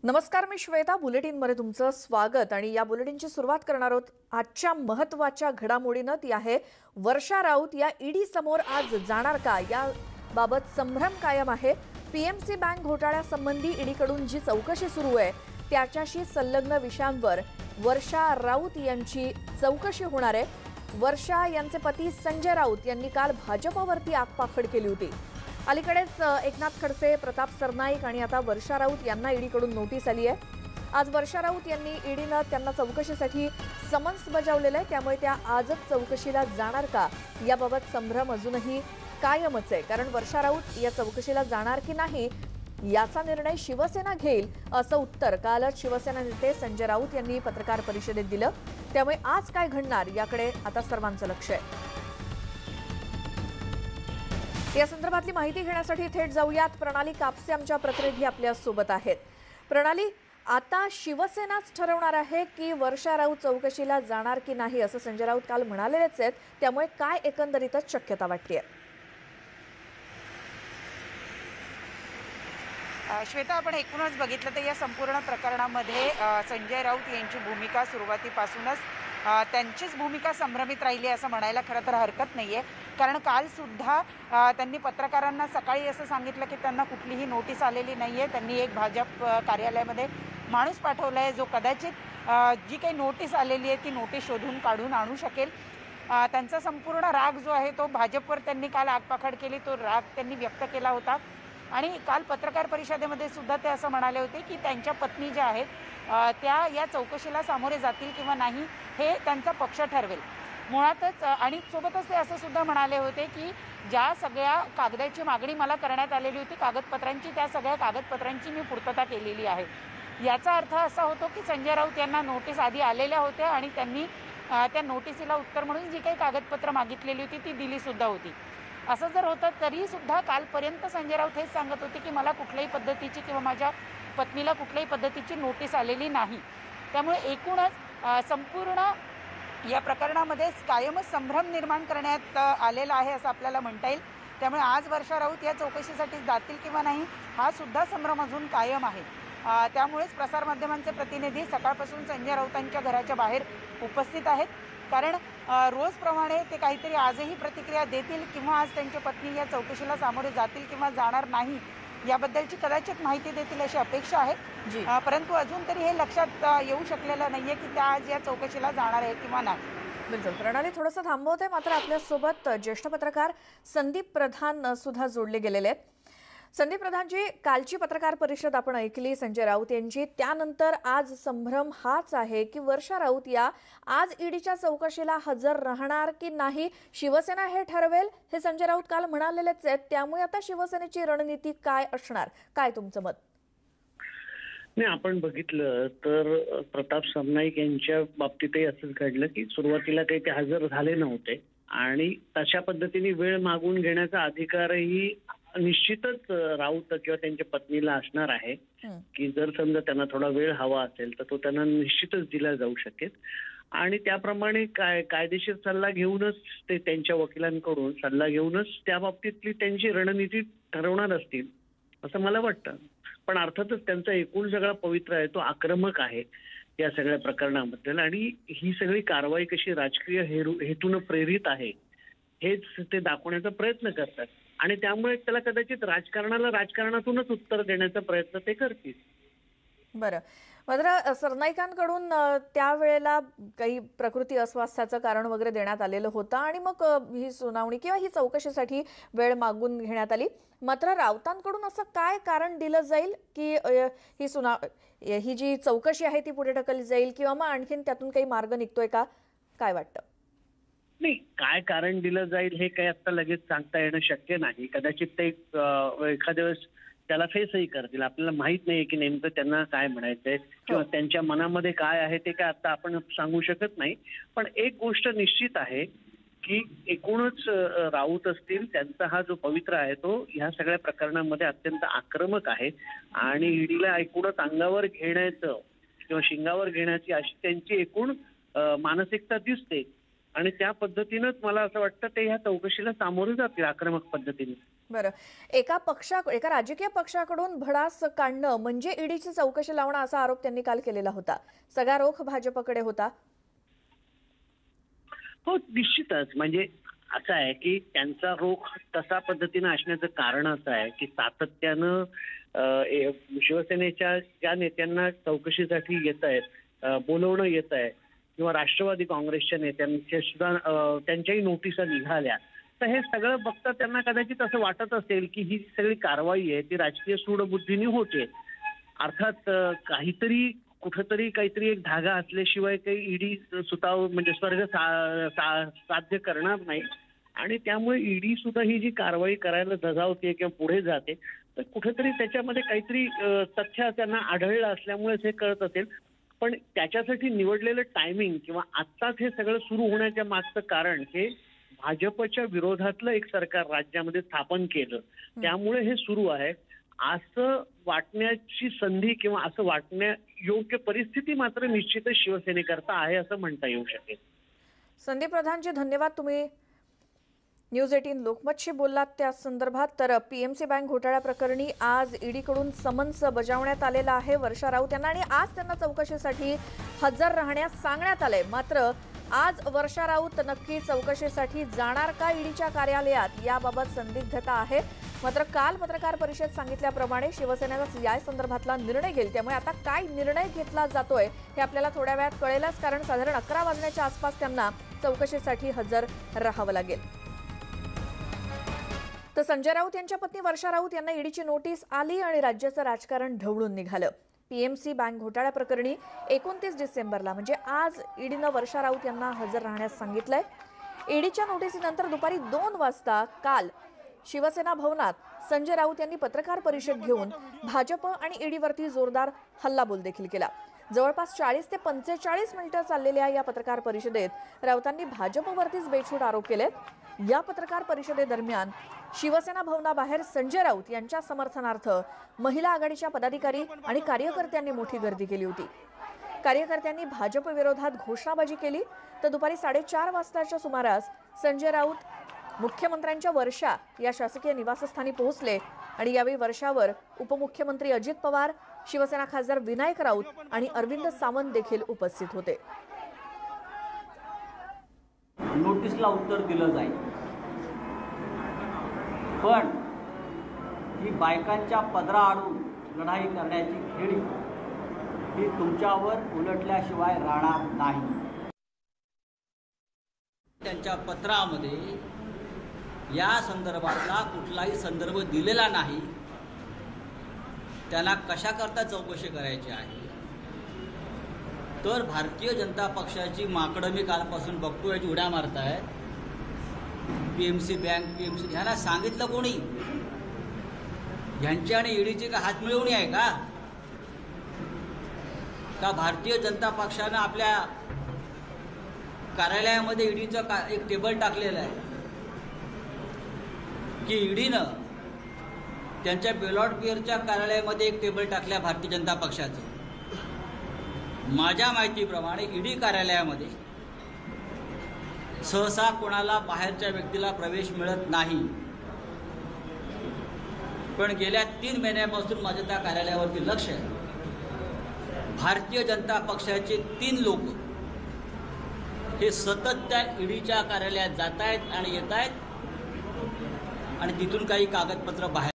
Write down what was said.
नमस्कार, मी श्वेता. बुलेटिनमध्ये तुमचं स्वागत. आणि या बुलेटिनची सुरुवात करणार आहोत आजच्या महत्त्वाच्या घडामोडीनं. ती आहे वर्षा राऊत या ईडी समोर आज जाणार का, याबाबत संभ्रम कायम आहे. पीएमसी बँक घोटाळ्यासंबंधी ईडीकडून जी चौकशी सुरू आहे त्याच्याशी संलग्न विषयांवर वर्षा राऊत यांची चौकशी होणार आहे. वर्षा यांचे पती संजय राऊत यांनी काल भाजपवरती आगपाखड केली होती. अलीकडेच एकनाथ खडसे, प्रताप सरनाईक आणि आता वर्षा राऊत यांना ईडीकडून नोटीस आली आहे. आज वर्षा राऊत यांनी ईडीनं त्यांना चौकशीसाठी समन्स बजावलेलं आहे. त्यामुळे त्या आजच चौकशीला जाणार का, याबाबत संभ्रम अजूनही कायमच आहे. कारण वर्षा राऊत या चौकशीला जाणार की नाही याचा निर्णय शिवसेना घेईल, असं उत्तर कालच शिवसेना नेते संजय राऊत यांनी पत्रकार परिषदेत दिलं. त्यामुळे आज काय घडणार याकडे आता सर्वांचं लक्ष आहे. या संदर्भातली माहिती घेण्यासाठी थेट जाऊयात. प्रणाली कापसे आमच्या प्रतिनिधी आपल्या सोबत आहेत. प्रणाली, आता शिवसेनाच ठरवणार आहे की वर्षा राऊत चौकशीला जाणार की नाही, असं संजय राऊत काल म्हणालेच आहेत. त्यामुळे काय एकंदरीतच शक्यता वाटतेय? श्वेता, आपण एकूणच बघितलं तर या संपूर्ण प्रकरणामध्ये संजय राऊत यांची भूमिका सुरुवातीपासूनच त्यांचीच भूमिका संभ्रमित राहिली असं म्हणायला खरं तर हरकत नाही आहे. कारण काल सुद्धा त्यांनी पत्रकारांना सकाळी असं सांगितलं की त्यांना कुठलीही नोटीस आलेली नाही आहे. त्यांनी एक भाजप कार्यालयामध्ये माणूस पाठवला आहे जो कदाचित जी काही नोटीस आलेली आहे ती नोटीस शोधून काढून आणू शकेल. त्यांचा संपूर्ण राग जो आहे तो भाजपवर त्यांनी काल आगपाखड केली, तो राग त्यांनी व्यक्त केला होता. आणि काल पत्रकार परिषदेमध्ये सुद्धा ते असं म्हणाले होते की त्यांच्या पत्नी ज्या आहेत त्या या चौकशीला सामोरे जातील किंवा नाही हे त्यांचा पक्ष ठरवेल मुळातच. आणि सोबतच ते असं सुद्धा म्हणाले होते की ज्या सगळ्या कागदाची मागणी मला करण्यात आलेली होती कागदपत्रांची, त्या सगळ्या कागदपत्रांची मी पूर्तता केलेली आहे. याचा अर्थ असा होतो की संजय राऊत यांना नोटीस आधी आलेल्या होत्या आणि त्यांनी त्या नोटिसीला उत्तर म्हणून जी काही कागदपत्र मागितलेली होती ती दिलीसुद्धा होती. असं जर होतं तरी सुद्धा कालपर्यंत संजय राऊत हेच सांगत होते की मला कुठल्याही पद्धतीची किंवा माझ्या पत्नीला कुठल्याही पद्धतीची नोटीस आलेली नाही. त्यामुळे एकूणच संपूर्ण या प्रकरणामध्ये कायमच संभ्रम निर्माण करण्यात आलेला आहे असं आपल्याला म्हणता येईल. त्यामुळे आज वर्षा राऊत या चौकशीसाठी जातील किंवा नाही हा सुद्धा संभ्रम अजून कायम आहे. त्यामुळेच प्रसारमाध्यमांचे प्रतिनिधी सकाळपासून संजय राऊतांच्या घराच्या बाहेर उपस्थित आहेत. कारण रोजप्रमाणे ते काहीतरी आजही प्रतिक्रिया देतील किंवा आज त्यांच्या पत्नी या चौकशीला सामोरे जातील किंवा जाणार नाही याबद्दलची कदाचित माहिती देतील अशी अपेक्षा आहे. परंतु अजून तरी हे लक्षात येऊ शकलेलं नाहीये की त्या आज या चौकशीला जाणार आहे किंवा नाही. बिलकुल. प्रणाली, थोडंसं थांबवते. मात्र आपल्यासोबत ज्येष्ठ पत्रकार संदीप प्रधान सुद्धा जोडले गेलेले आहेत. संदीप प्रधानजी, कालची पत्रकार परिषद आपण ऐकली संजय राऊत यांची. त्यानंतर आज संभ्रम हाच आहे की वर्षा राऊत या आज ईडीच्या चौकशीला हजर राहणार की नाही शिवसेना हे ठरवेल, हे संजय राऊत काल म्हणालेलेच आहेत. त्यामुळे आता शिवसेनेची रणनीती काय असणार, काय तुमचं मत? नाही, आपण बघितलं तर प्रताप सरनाईक यांच्या बाबतीतही असंच घडलं की सुरुवातीला काही ते हजर झाले नव्हते आणि तशा पद्धतीने वेळ मागून घेण्याचा अधिकारही निश्चितच राऊत किंवा त्यांच्या पत्नीला असणार आहे की जर समजा त्यांना थोडा वेळ हवा असेल तर तो त्यांना निश्चितच दिला जाऊ शकेल. आणि त्याप्रमाणे कायदेशीर सल्ला घेऊनच ते त्यांच्या वकिलांकडून सल्ला घेऊनच त्या बाबतीतली त्यांची रणनीती ठरवणार असतील असं मला वाटतं. पण अर्थातच त्यांचा एकूण सगळा पवित्र आहे तो आक्रमक आहे या सगळ्या प्रकरणाबद्दल. आणि ही सगळी कारवाई कशी राजकीय हेतून प्रेरित आहे हेच ते दाखवण्याचा प्रयत्न करतात. आणि त्यामुळे त्याला कदाचित राजकारणाला राजकारणातूनच उत्तर देण्याचा प्रयत्न ते करतील. बरं. मात्र सरनाईकांकडून त्यावेळेला काही प्रकृती अस्वास्थ्याचं कारण वगैरे देण्यात आलेलं होतं आणि मग ही सुनावणी किंवा ही चौकशीसाठी वेळ मागून घेण्यात आली. मात्र राऊतांकडून असं काय कारण दिलं जाईल की ही जी चौकशी आहे ती पुढे ढकलली जाईल किंवा मग आणखीन त्यातून काही मार्ग निघतोय का, काय वाटतं? नाही, काय कारण दिलं जाईल हे काही आता लगेच सांगता येणं शक्य नाही. कदाचित ते एखाद्या वेळेस त्याला फेसही करतील. आपल्याला माहित नाही की नेमकं त्यांना काय म्हणायचंय किंवा त्यांच्या मनामध्ये काय आहे ते काय आता आपण सांगू शकत नाही. पण एक गोष्ट निश्चित आहे की एकूणच राऊत असतील त्यांचा हा जो पवित्र आहे तो ह्या सगळ्या प्रकरणामध्ये अत्यंत आक्रमक आहे आणि ईडीला एकूणच अंगावर घेण्याचं किंवा शिंगावर घेण्याची अशी त्यांची एकूण मानसिकता दिसते. आणि त्या पद्धतीनंच मला असं वाटतं ते ह्या चौकशीला सामोरे जातील आक्रमक पद्धतीने. बरं, एका राजकीय पक्षाकडून भडास काढणं म्हणजे ईडीची चौकशी लावणं असा आरोप त्यांनी काल केलेला होता. सगळा रोख भाजपकडे होता. हो, निश्चितच. म्हणजे असं आहे की त्यांचा रोख तसा पद्धतीनं असण्याचं कारण असं आहे की सातत्यानं शिवसेनेच्या ज्या नेत्यांना चौकशीसाठी येत आहेत, बोलवणं येत आहे किंवा राष्ट्रवादी काँग्रेसच्या नेत्यांच्या सुद्धा त्यांच्याही नोटिसा निघाल्या. तर हे सगळं बघता त्यांना कदाचित असं वाटत असेल की ही सगळी कारवाई आहे ती राजकीय सूडबुद्धीने होते. अर्थात काहीतरी एक धागा असल्याशिवाय काही ईडी सुताव म्हणजे स्वर्ग साध्य करणार नाही. आणि त्यामुळे ईडी सुद्धा ही जी कारवाई करायला धजावते किंवा पुढे जाते तर कुठेतरी त्याच्यामध्ये काहीतरी तथ्य त्यांना आढळलं असल्यामुळेच हे कळत असेल. पण त्याच्यासाठी निवडलेलं टायमिंग किंवा आत्ताच हे सगळं सुरू होण्याच्या मागचं कारण हे भाजपच्या विरोधातलं एक सरकार राज्यामध्ये स्थापन केलं त्यामुळे हे सुरू आहे असं वाटण्याची संधी किंवा असं वाटण्या योग्य परिस्थिती मात्र निश्चितच शिवसेनेकरता आहे असं म्हणता येऊ शकेल. संदीप प्रधानजी, धन्यवाद. तुम्ही न्यूज 18 लोकमतशी बोललात त्या संदर्भात. तर पीएमसी बँक घोटाळ्या प्रकरणी आज ईडीकडून समन्स बजावण्यात आलेला आहे वर्षा राऊत यांना आणि आज त्यांना चौकशीसाठी हजर राहण्यास सांगण्यात आलंय. मात्र आज वर्षा राऊत नक्की चौकशीसाठी जाणार का ईडीच्या कार्यालयात याबाबत संदिग्धता आहे. मात्र काल पत्रकार परिषदेत सांगितल्याप्रमाणे शिवसेनेचा या संदर्भातला निर्णय घेईल. त्यामुळे आता काय निर्णय घेतला जातोय हे आपल्याला थोड्या वेळात कळेलच, कारण साधारण 11 वाजण्याच्या आसपास त्यांना चौकशीसाठी हजर राहावं लागेल. तर संजय राऊत यांच्या पत्नी वर्षा राऊत यांना ईडीची नोटीस आली आणि राज्याचं राजकारण ढवळून निघालं. पीएमसी बँक घोटाळ्या प्रकरणी 29 डिसेंबरला म्हणजे आज ईडीनं वर्षा राऊत यांना हजर राहण्यास सांगितलंय. ईडीच्या नोटीसीनंतर दुपारी 2 वाजता काल शिवसेना भवनात संजय राऊत यांनी पत्रकार परिषद घेऊन भाजप आणि ईडीवरती जोरदार हल्लाबोल देखील केला. जवळपास 40 ते 45 मिनिटं चाललेल्या या पत्रकार परिषदेत राऊतांनी भाजपवरतीच बेछूट आरोप केलेत. या पत्रकार परिषदेदरम्यान शिवसेना भवनाबाहेर संजय राऊत यांच्या समर्थनार्थ महिला आघाडीच्या पदाधिकारी आणि कार्यकर्त्यांनी मोठी गर्दी केली होती. कार्यकर्त्यांनी भाजप विरोधात घोषणाबाजी केली. तर दुपारी 4:30 वाजताच्या सुमारास संजय राऊत मुख्यमंत्र्यांच्या वर्षा या शासकीय निवासस्थानी पोहोचले आणि यावेळी वर्षावर उपमुख्यमंत्री अजित पवार, शिवसेना खासदार विनायक राऊत आणि अरविंद सावंत देखील उपस्थित होते. नोटीसला उत्तर दिलं जाईल, पण ही बायकांच्या पदराआडून लढाई करण्याची खेळी ही तुमच्यावर उलटल्याशिवाय राहणार नाही. त्यांच्या पत्रामध्ये या संदर्भातला कुठलाही संदर्भ दिलेला नाही. त्यांना कशाकरता चौकशी करायची आहे तर भारतीय जनता पक्षाची माकडं मी कालपासून बघतोय जी उड्या मारतायत. पीएमसी बँक ह्याला सांगितलं कोणी? ह्यांची आणि ईडीची का हात मिळवणी आहे का भारतीय जनता पक्षानं आपल्या कार्यालयामध्ये ईडीचं एक टेबल टाकलेलं आहे की ईडीनं त्यांच्या बेलॉट पिअरच्या कार्यालयामध्ये एक टेबल टाकल्या भारतीय जनता पक्षाचं. माझ्या माहितीप्रमाणे ईडी कार्यालयामध्ये सहसा कोणाला बाहेरच्या व्यक्तीला प्रवेश मिळत नाही. पण गेल्या 3 महिन्यापासून माझं त्या कार्यालयावरती लक्ष आहे. भारतीय जनता पक्षाचे 3 लोक हे सतत त्या ईडीच्या कार्यालयात जात आहेत आणि येत आहेत आणि तिथून काही कागदपत्र बाहेर